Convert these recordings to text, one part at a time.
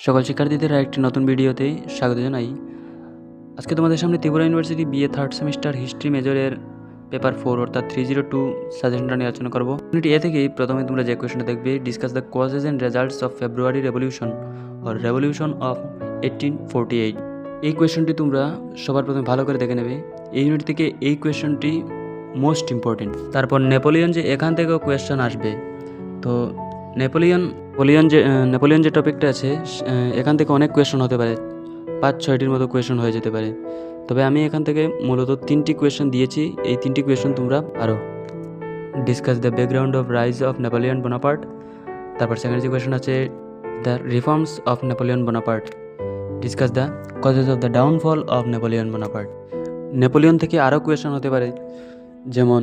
সকল শিক্ষার্থীদের একটি নতুন ভিডিওতে স্বাগত জানাই। আজকে তোমাদের সামনে Tripura university BA third semester history মেজরের পেপার 4 অর্থাৎ 302 সাজেশনটা নিয়ে আলোচনা করবো। ইউনিট এ থেকেই প্রথমে তোমরা যে কোয়েশনটা দেখবে, discuss the causes and results of February revolution or revolution of 1848। এই কোয়েশনটি তোমরা সবার প্রথমে ভালো করে দেখে নেবে। এই ইউনিট থেকে এই কোয়েশনটি মোস্ট ইম্পর্টেন্ট। তারপর নেপোলিয়ন যে এখান থেকেও কোয়েশ্চেন আসবে। তো নেপোলিয়ন যে টপিকটা আছে এখান থেকে অনেক কোয়েশন হতে পারে, 5-6টির মতো কোয়েশন হয়ে যেতে পারে। তবে আমি এখান থেকে মূলত 3টি কোয়েশন দিয়েছি, এই 3টি কোয়েশন তোমরা পারো। Discuss the background of rise of Napoleon Bonaparte. তারপর সেকেন্ড যে কোয়েশন আছে the reforms of Napoleon Bonaparte. Discuss the causes of the downfall of Napoleon Bonaparte. Napoleon থেকে আরও কোয়েশন হতে পারে, যেমন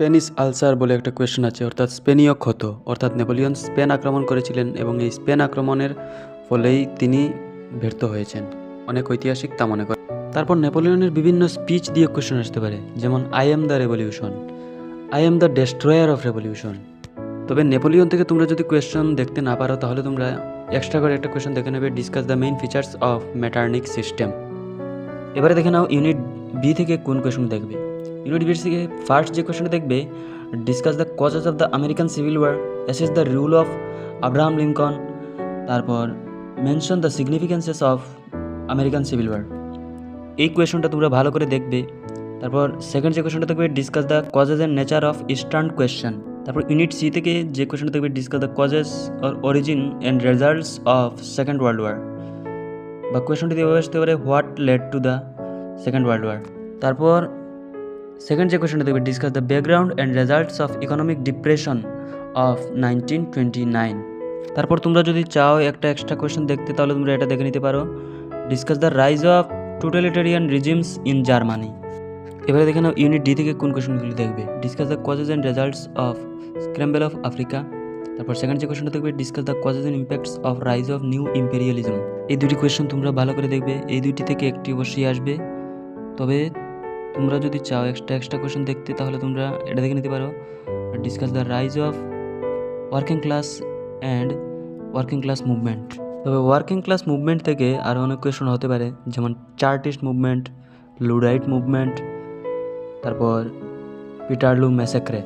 স্পেনিশ আলসার বলে একটা কোয়েশ্চেন আছে, অর্থাৎ স্পেনীয় ক্ষত, অর্থাৎ নেপোলিয়ন স্পেন আক্রমণ করেছিলেন এবং এই স্পেন আক্রমণের ফলেই তিনি ব্যর্থ হয়েছেন, অনেক ঐতিহাসিক তা মনে করে। তারপর নেপোলিয়নের বিভিন্ন স্পিচ দিয়ে কোয়েশ্চেন আসতে পারে, যেমন I am the revolution, I am the destroyer of revolution. তবে নেপোলিয়ন থেকে তোমরা যদি কোয়েশ্চেন দেখতে না পারো তাহলে তোমরা এক্সট্রা করে একটা কোয়েশ্চেন দেখে নেবে, discuss the main features of Metternich system. এবারে দেখে নাও ইউনিট বি থেকে কোন কোয়েশ্চন দেখবে। ইউনিট বি থেকে ফার্স্ট যে কোয়েশ্চনটা দেখবে, discuss the causes of the American civil war, assess the rule of Abraham Lincoln. তারপর mention the significances of American civil war. এই কোয়েশনটা তোমরা ভালো করে দেখবে। তারপর সেকেন্ড যে কোয়েশনটা দেখবে, discuss the causes and nature of Eastern Question. তারপর ইউনিট সি থেকে যে কোয়েশনটা দেখবে, discuss the causes or origin and results of Second World War, বা কোয়েশনটি এভাবে আসতে পারে, what led to the Second World War. তারপর সেকেন্ড যে কোয়েশনটা দেখবে, discuss the background and results of economic depression of 1929। তারপর তোমরা যদি চাও একটা এক্সট্রা কোয়েশন দেখতে তাহলে তোমরা এটা দেখে নিতে পারো, discuss the rise of totalitarian regimes in Germany. এবারে দেখে নাও ইউনিট ডি থেকে কোন কোয়েশনগুলি দেখবে, discuss the causes and results of scramble of Africa. তারপর সেকেন্ড যে কোয়েশনটা দেখবে, discuss the causes and impacts of rise of new imperialism. এই দুটি কোয়েশন তোমরা ভালো করে দেখবে, এই দুটি থেকে একটি অবশ্যই আসবে। তবে তোমরা যদি চাও এক্সট্রা কোয়েশন দেখতে তাহলে তোমরা এটা দেখে নিতে পারো, discuss the rise of working class and working class movement. তবে ওয়ার্কিং ক্লাস মুভমেন্ট থেকে আরও অনেক কোয়েশন হতে পারে, যেমন চার্টিস্ট মুভমেন্ট, লুডাইট মুভমেন্ট, তারপর পিটারলু ম্যাসাক্রে।